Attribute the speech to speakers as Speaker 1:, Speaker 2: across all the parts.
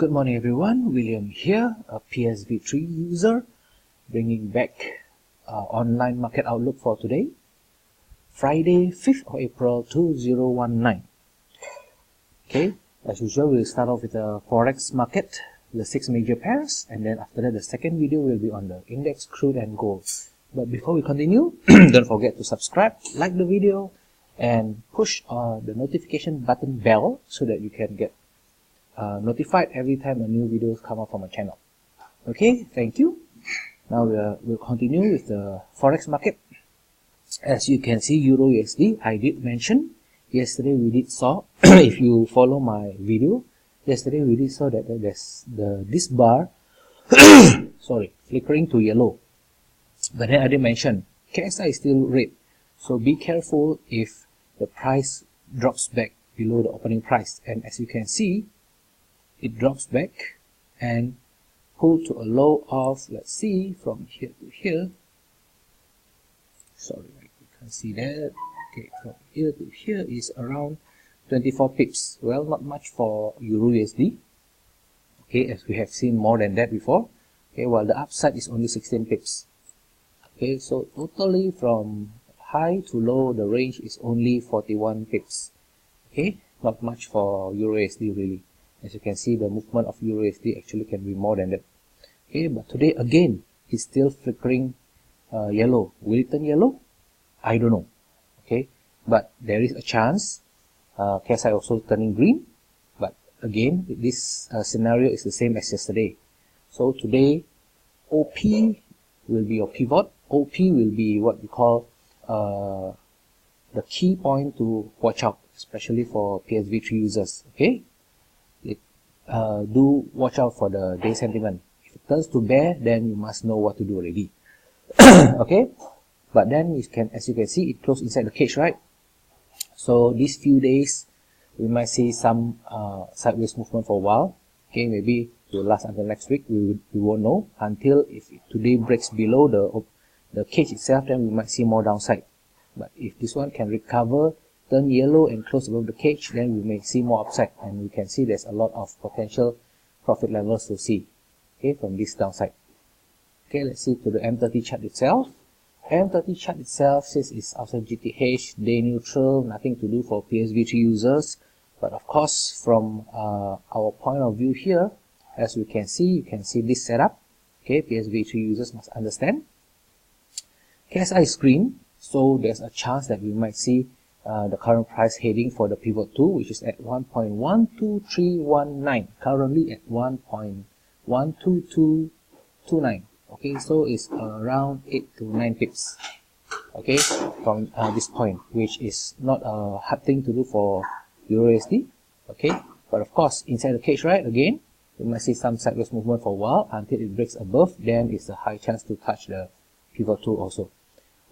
Speaker 1: Good morning everyone, William here, a PSV3 user, bringing back online market outlook for today, Friday 5th of April 2019. Okay, as usual we'll start off with the Forex market, the 6 major pairs, and then after that the second video will be on the index, crude and gold. But before we continue, don't forget to subscribe, like the video, and push the notification button bell so that you can get notified every time a new video come up from my channel. Okay, thank you. Now we'll continue with the Forex market. As you can see, Euro USD, I did mention yesterday we did saw if you follow my video, yesterday we did saw that there's this bar sorry, flickering to yellow. But then I did mention KSI is still red, so be careful if the price drops back below the opening price. And as you can see, it drops back and pull to a low of, let's see, from here to here. Sorry, you can't see that. Okay, from here to here is around 24 pips. Well, not much for Euro USD. Okay, as we have seen more than that before. Okay, while the upside is only 16 pips. Okay, so totally from high to low, the range is only 41 pips. Okay, not much for Euro USD really. As you can see, the movement of Euro USD actually can be more than that. Okay, but today again, it's still flickering yellow. Will it turn yellow? I don't know. Okay, but there is a chance. KSI also turning green. But again, this scenario is the same as yesterday. So today, OP will be your pivot. OP will be what we call the key point to watch out, especially for PSV3 users. Okay. Do watch out for the day sentiment. If it turns to bear, then you must know what to do already. Okay, but then you can, as you can see, it closed inside the cage, right? So these few days we might see some sideways movement for a while. Okay, maybe it will last until next week. We won't know until if today breaks below the cage itself, then we might see more downside. But if this one can recover, turn yellow and close above the cage, then we may see more upside, and we can see there's a lot of potential profit levels to see, okay, from this downside. Okay, let's see to the M30 chart itself. M30 chart itself says it's outside GTH, day neutral, nothing to do for PSV3 users. But of course, from our point of view here, as we can see, you can see this setup. Okay, PSV3 users must understand. KSI is green, so there's a chance that we might see the current price heading for the pivot 2, which is at 1.12319, currently at 1.12229. Okay, so it's around 8 to 9 pips. Okay, from this point, which is not a hard thing to do for Euro USD. Okay, but of course, inside the cage, right, again, we might see some sideways movement for a while until it breaks above, then it's a high chance to touch the pivot 2 also.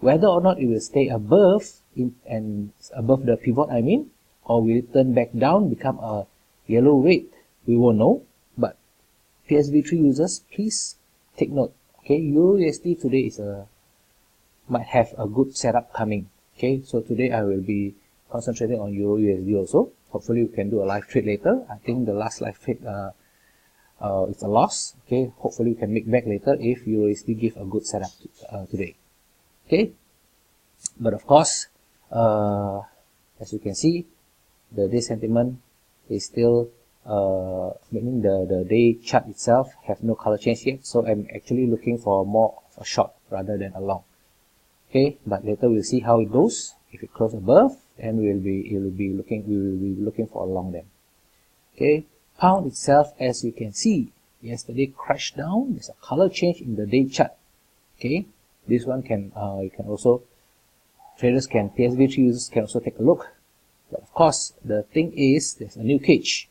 Speaker 1: Whether or not it will stay above above the pivot, I mean, or will it turn back down, become a yellow red, we won't know. But PSV3 users, please take note. Okay, Euro USD today is might have a good setup coming. Okay, so today I will be concentrating on Euro USD also. Hopefully we can do a live trade later. I think the last live trade it's a loss. Okay, hopefully we can make back later if Euro USD give a good setup today. Okay, but of course, as you can see, the day sentiment is still meaning the day chart itself have no color change yet, so I'm actually looking for more of a short rather than a long. Okay, but later we'll see how it goes. If it closes above, then we will be looking for a long then. Okay, pound itself, as you can see, yesterday crashed down. There's a color change in the day chart. Okay, this one can you can also, traders can, PSV3 users can also take a look. But of course, the thing is, there's a new cage.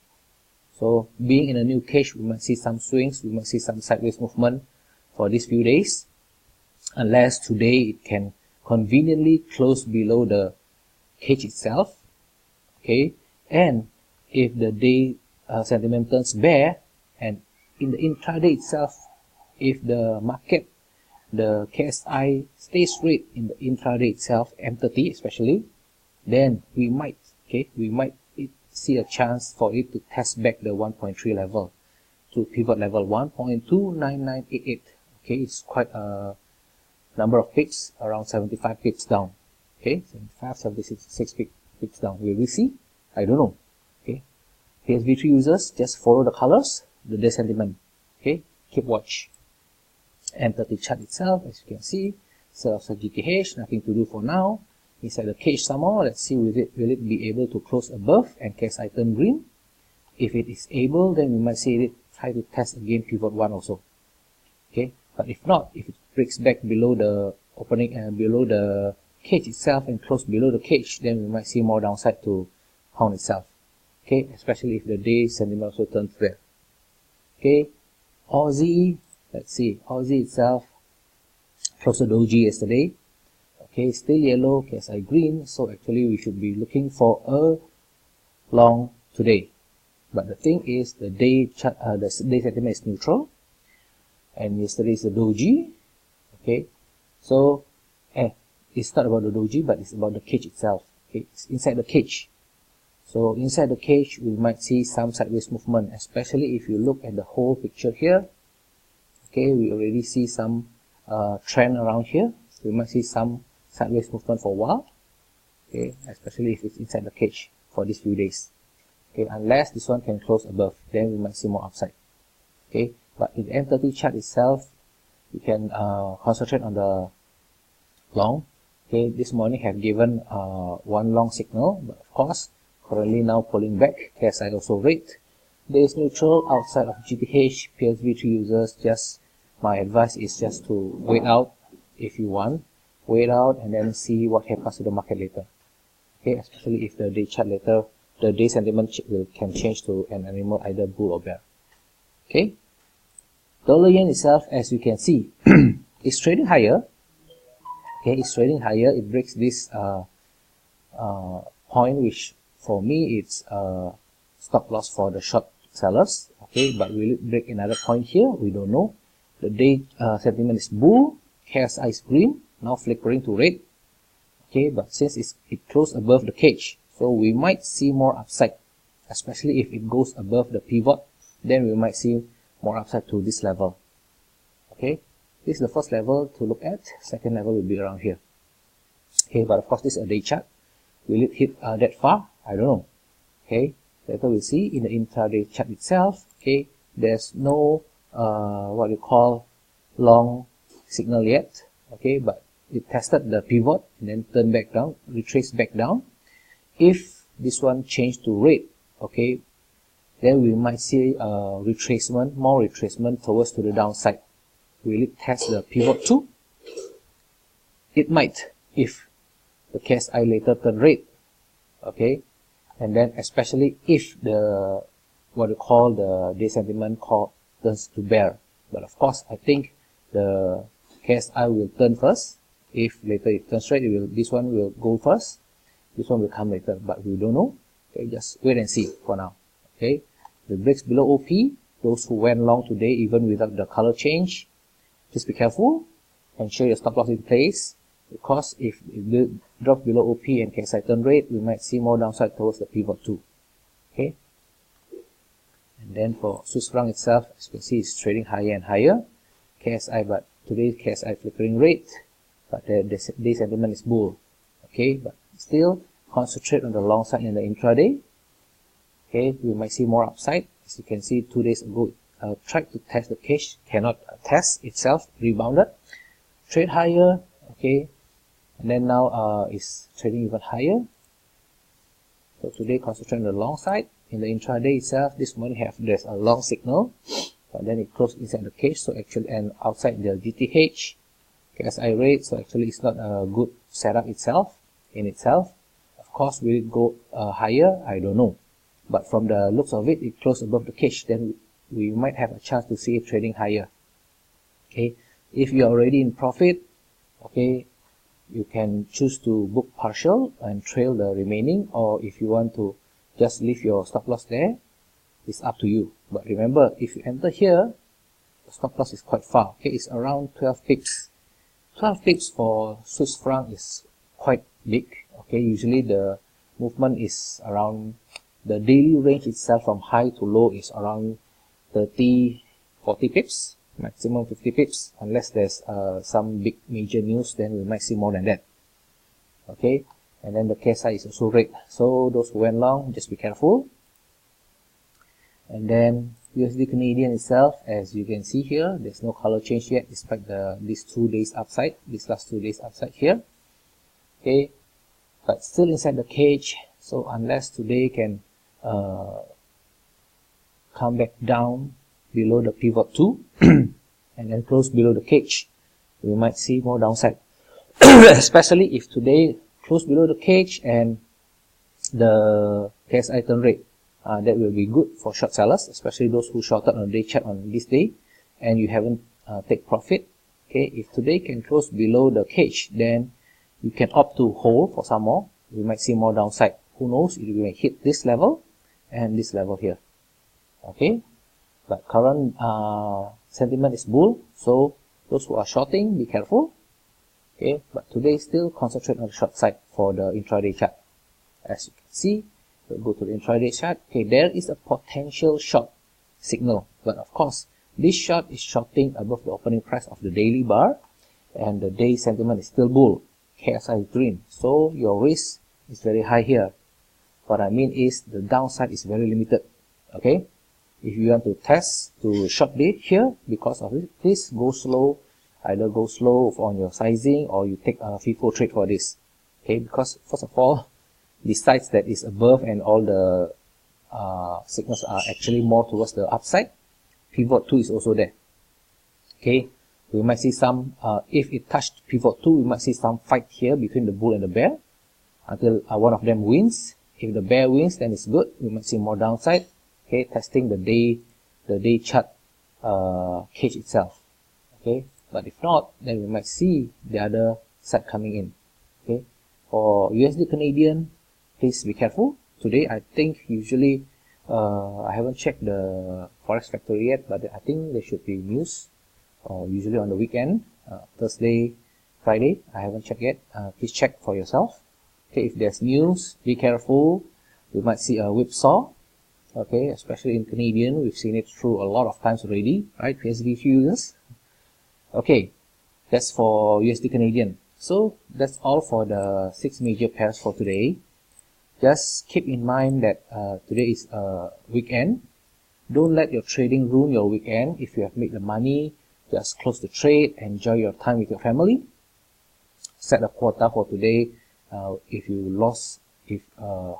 Speaker 1: So being in a new cage, we might see some swings, we might see some sideways movement for these few days, unless today it can conveniently close below the cage itself. Okay, and if the day sentiment turns bear, and in the intraday itself, if the market, the KSI stays red in the intraday itself, M30 especially, then we might see a chance for it to test back the 1.3 level. to pivot level 1.29988. Okay, it's quite a number of pips, around 75 pips down. Okay, 75, 76 pips down. Will we see? I don't know. Okay, PSV3 users, just follow the colors, the day sentiment. Okay, keep watch. Enter the chart itself, as you can see, sell-off of GTH, nothing to do for now. Inside the cage some more, let's see will it be able to close above and KSI turn green. If it is able, then we might see it try to test again pivot 1 also. Okay, but if not, if it breaks back below the opening and below the cage itself and close below the cage, then we might see more downside to pound itself. Okay, especially if the day sentiment also turns red. Okay, Aussie, let's see, Aussie itself closed the doji yesterday. Okay, still yellow, KSI green, so actually we should be looking for a long today. But the thing is, the day sentiment is neutral, and yesterday is the doji. Okay, so it's not about the doji, but it's about the cage itself. Okay, it's inside the cage. So inside the cage, we might see some sideways movement, especially if you look at the whole picture here. Okay, we already see some trend around here. So we might see some sideways movement for a while. Okay, especially if it's inside the cage for these few days. Okay, unless this one can close above, then we might see more upside. Okay, but in the M30 chart itself, you can concentrate on the long. Okay, this morning have given one long signal, but of course, currently now pulling back. KSI also rate. There is neutral outside of GTH. PSV3 users, just my advice is just to wait out if you want. Wait out and then see what happens to the market later. Okay, especially if the day chart later, the day sentiment can change to an animal either bull or bear. Okay, dollar yen itself, as you can see, is trading higher. Okay, it's trading higher. It breaks this point, which for me it's stop loss for the short sellers. Okay, but will it break another point here? We don't know. The day sentiment is bull. KSI is green, now flickering to red. Okay, but since it closed above the cage, so we might see more upside, especially if it goes above the pivot, then we might see more upside to this level. Okay, this is the first level to look at. Second level will be around here. Okay, but of course this is a day chart. Will it hit that far? I don't know. Okay, later we'll see in the intraday chart itself. Okay, there's no what you call long signal yet. Okay, but it tested the pivot and then turned back down, retraced back down. If this one changed to red, okay, then we might see retracement, more retracement towards to the downside. Will it test the pivot too? It might, if the KSI later turn red. Okay, and then especially if the what you call the day sentiment turns to bear. But of course, I think the KSI will turn first. If later it turns red, this one will go first. This one will come later, but we don't know. Okay, just wait and see for now. Okay, the breaks below OP, those who went long today even without the color change, please be careful. Ensure your stop loss in place, because if it drops below OP and KSI turn red, we might see more downside towards the pivot too. Okay, and then for Swiss franc itself, as you can see, it's trading higher and higher. KSI, but today KSI flickering red, but the day sentiment is bull. Okay, but still concentrate on the long side in the intraday. Okay, we might see more upside. As you can see, 2 days ago, tried to test the cage, cannot test itself, rebounded, trade higher. Okay, and then now it's trading even higher. So today concentrate on the long side. In the intraday itself, this morning there's a long signal, but then it closed inside the cage, so actually and outside the GTH, KSI rate, so actually it's not a good setup in itself. Of course, will it go higher? I don't know. But from the looks of it, it closed above the cage, then we might have a chance to see it trading higher. Okay, if you're already in profit, okay, you can choose to book partial and trail the remaining, or if you want to just leave your stop loss there, it's up to you. But remember, if you enter here, the stop loss is quite far. Okay, it's around 12 pips. 12 pips for Swiss franc is quite big. Okay, usually the movement is around, the daily range itself from high to low is around 30, 40 pips, maximum 50 pips, unless there's some big major news, then we might see more than that. Okay, and then the KSI is also red, so those who went long, just be careful. And then USD Canadian itself, as you can see here, there's no color change yet despite these 2 days upside, these last 2 days upside here. Okay, but still inside the cage, so unless today can come back down below the pivot 2 and then close below the cage, we might see more downside. Especially if today close below the cage and the KSI turn red. That will be good for short sellers, especially those who shorted on the day chart on this day and you haven't take profit. Okay, if today can close below the cage, then you can opt to hold for some more. We might see more downside. Who knows, it may hit this level and this level here. Okay, but current sentiment is bull, so those who are shorting, be careful. Okay, but today still concentrate on the short side for the intraday chart. As you can see, we'll go to the intraday chart. Okay, there is a potential short signal, but of course this short is shorting above the opening price of the daily bar and the day sentiment is still bull. KSI is green, so your risk is very high here. What I mean is the downside is very limited. Okay, if you want to test to short day here because of it, please go slow. Either go slow on your sizing or you take a FIFO trade for this. Okay, because first of all, the size that is above and all the signals are actually more towards the upside. Pivot 2 is also there. Okay, we might see some, if it touched pivot 2, we might see some fight here between the bull and the bear until one of them wins. If the bear wins, then it's good. We might see more downside. Okay, testing the day chart cage itself. Okay, but if not, then we might see the other side coming in. Okay, for USD Canadian, please be careful. Today, I think usually, I haven't checked the Forex Factory yet, but I think there should be news, usually on the weekend, Thursday, Friday. I haven't checked yet. Please check for yourself. Okay, if there's news, be careful. We might see a whipsaw. Okay, especially in Canadian, we've seen it through a lot of times already, right? PSV3 users. Okay, that's for USD Canadian. So that's all for the 6 major pairs for today. Just keep in mind that today is a weekend. Don't let your trading ruin your weekend. If you have made the money, just close the trade, enjoy your time with your family. Set a quota for today. If you lost,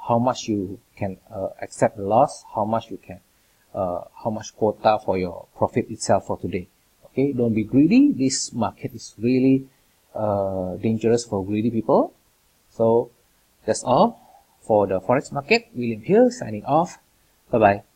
Speaker 1: how much you can accept the loss, how much you can, how much quota for your profit itself for today. Okay, don't be greedy. This market is really dangerous for greedy people. So that's all for the Forex market. William here signing off. Bye bye.